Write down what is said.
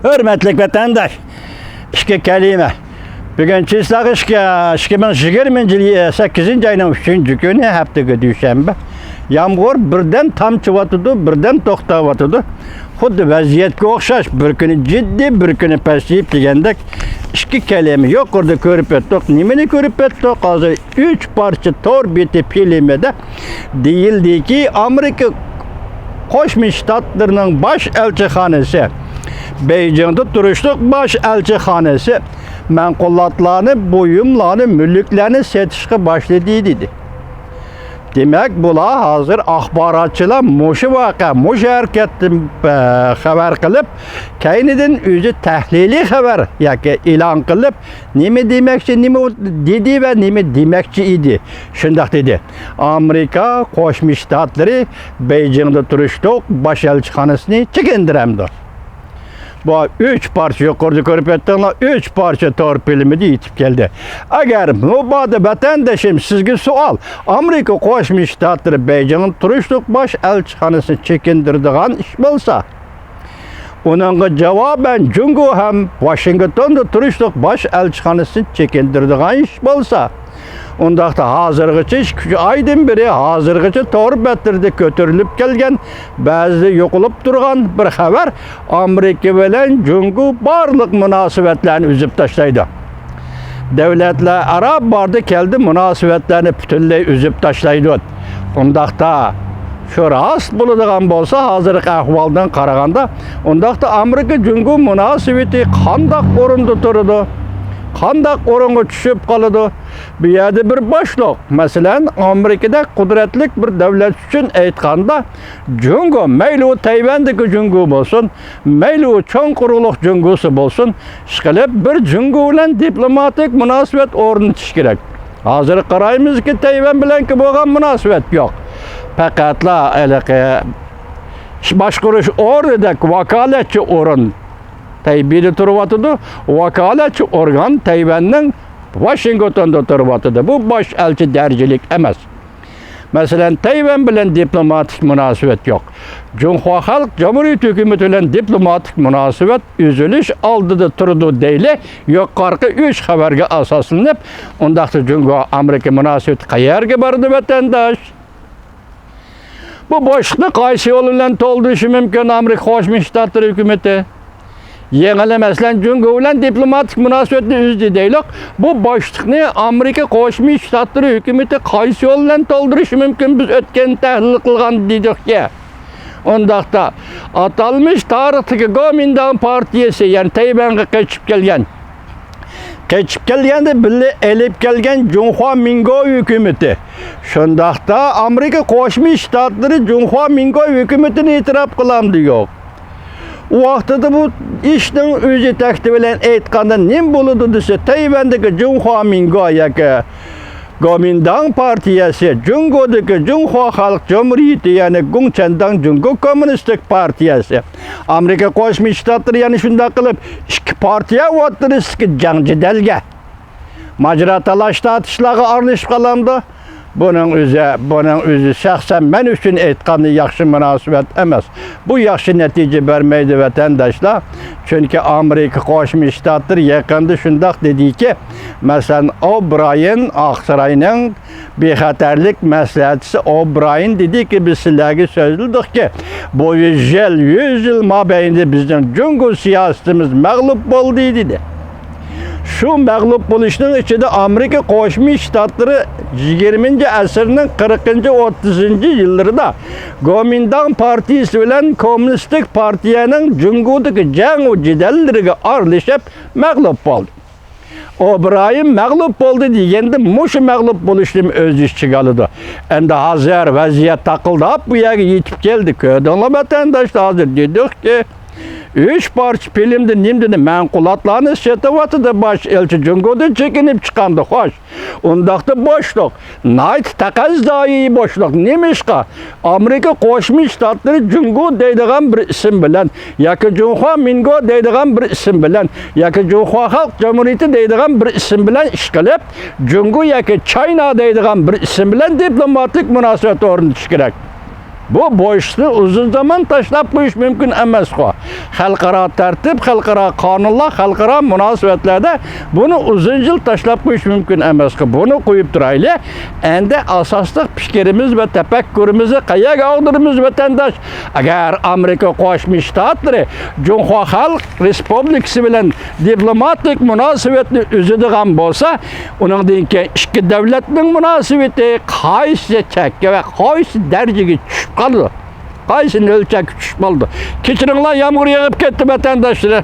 Hürmetlik vatandaş, iki kelime. Bugün çizsak 2020 8. ayının 3. günü haftaga düşenbe. Yağmur birden tamçıvatıdı, birden toxtavatıdı. Xuddi vaziyetga o'xshash, bir kuni ciddi, bir kuni pasayib degandek ikki kelime yuqorida ko'rib o'tdik. Nimani ko'rib o'tdik? Hozir 3 parcha tor beti filmida deyildiki, Amerika Qo'shma Shtatlarining bosh elchixonasi, Beijingda turishliq bosh elchixonasi manqulotlarni, buyumlarni, mulklarni sotishga boshladi dedi. Demek bular hazır axborotchilar mushu voqea, mushu harakatni xabar qilib, keynidan o'zi tahliliy xabar yoki e'lon qilib, nima demoqchi, nima dedi va nima demoqchi edi. Shundoq dedi. Amerika Qo'shma Shtatlari Beijingda turishliq bosh elchixonasini chekindiramdi. Bu 3 parça yuqorida ko'rib o'tdinglar, 3 parça tor filmida yetib keldi. Agar mubada vatandoshim sizga savol, Amerika Qo'shma Shtatlari Beijingda turishliq bosh elchixonasini chekindiradigan ish bo'lsa, uningga javoban Jungo ham Washingtonda turishliq bosh elchixonasini chekindiradigan ish bo'lsa, undaqda hozirgacha aydan beri hozirgacha to'g'ri battirda ko'tarilib kelgan, ba'zi yo'qolib turgan bir xabar Amerika bilan Jungo barliq munosabatlarni uzib tashlaydi. Davlatlar aro bordi keldi munosabatlarni butunlay uzib tashlaydi. Undaqda shu rost bo'ladigan bo'lsa, hozirgi ahvoldan qaraganda, undaqda Amerika Jungo munosabati qanday o'rinda turadi? Qanday o'ringa tushib qoladi? Bu yerda bir boshliq, masalan, Amerikada qudratli bir davlat uchun aytganda, Jungo, mayli u Tayvandagi Jungo bo'lsin, mayli u cho'ng quruqliq Jungosi bo'lsin, ishqilib bir Jungo bilan diplomatik munosabat o'rnatish kerak. Hozir qaraymizki, Tayvan bilan bo'lgan munosabat yo'q. Faqatla boshqarish o'rnidagi vakolatchi o'rin Taybida turibdi. Vakolatchi organ Tayvanning Washingtonda turibdi. Bu bosh elchi darajalik emas. Masalan, Tayvan bilan diplomatik munosabat yo'q. Junxo Xalq Jamhuriyati hukumati bilan diplomatik munosabat uzilish oldida turdi deyli. Yuqorqi 3 xabarga asoslanib, undaqda Jungo Amerika munosabati qayerga bordi vatandosh? Bu boshliqni qaysi yo'l bilan to'ldirishi mumkin Amerika Qo'shma Shtatlari hukumati? Yengil emaslan Jungo bilan diplomatik munosabatni uzdi deylik. Bu boshliqni Amerika Qo'shma Shtatlari hukumati qaysi yo'l bilan to'ldirishi mumkin? Biz o'tgan tahlil qilgan dedikki. Undaqda atalmış tarixdagi Kuomintang partiyasi, ya'ni Tayvanga qochib kelganda birga elib kelgan Junxo Mingoy hukumati. Shundaqda Amerika Qo'shma Shtatlari Junxo Mingoy hukumatini e'tirof qilamdi yo'q. O vaqtda bu ishning o'zi takti bilan aytganda nim bo'ladi desa, Tayvandagi Junxo Mingoy yoki Kuomintang partiyasi, Jungodagi Junxo Xalq Jamhuriyati, ya'ni Gongchandang Jungo Kommunistik partiyasi, Amerika Qo'shma Shtatlari yana shunday qilib ikki partiya o'rtasidagi jang jidalga majra talash tatishlarga aralashib qolamdi. Bunun özü şahsen men üçün aytqanda yaxshi munosabat emas. Bu yaxshi natija bermaydi vatandaşlar. Çünkü Amerika Qo'shma Shtatlari yaqinda shundoq dediki, masalan, O'Brien Aqsarayning bexatarlik maslahatchisi O'Brien dedi ki, biz sizlarga so'zladikki, bu 100 yil mobaynida bizning Jungo siyosatimiz mag'lub bo'ldi dedi. Şu mag'lub bo'lishning ichida Amerika Qo'shma Shtatlari 20-asrning 40-30 yillarida Kuomintang partiyasi bilan Kommunistik partiyaning Jungodagi jang va jidallariga aralashib mag'lub bo'ldi. O'Brien mag'lub bo'ldi deganda, mushu mag'lub bo'lishning o'zi ichiga oladi. Endi hozir vaziyat taqildab bu yerga yetib keldi. Ko'rdinglar vatandoshlar, hozir dedikki, 3 parça filmde nimdini manqulotlarni sotib bosh elchi Jungodan chekinib chiqandi, xo'sh. Undaqda boshliq, Nayt taqazzoi boshliq nemishqa Amerika Qo'shma Shtatlari Jungo deydigan bir ism bilan yoki Junxo Mingo deydigan bir ism bilan yoki Junxo Xalq Jamhuriyati deydigan bir ism bilan ish qilib, Jungo yoki China deydigan bir ism bilan diplomatik munosabat o'rnatish kerak. Bu boşluqni uzun zaman tashlab qo'yish mumkin emas. Xalqaro tartib, xalqaro qonunlar, xalqaro munosabatlarda buni uzun yil tashlab qo'yish mumkin emas. Buni qo'yib turaylik. Endi asosli fikrimiz va tafakkurimizni qayerga og'diramiz vatandosh? Agar Amerika Qo'shma Shtatlari Jumhur Xalq Respublikasi bilan diplomatik munosabatni uzadigan bo'lsa, uningdan keyin ikki davlatning munosabati qaysi chekka va qaysi darajaga tushib qoldi? Qaysi o'lchakka tushib qoldi? Kechiringlar, yomg'ir yog'ib ketdi vatandoshlar.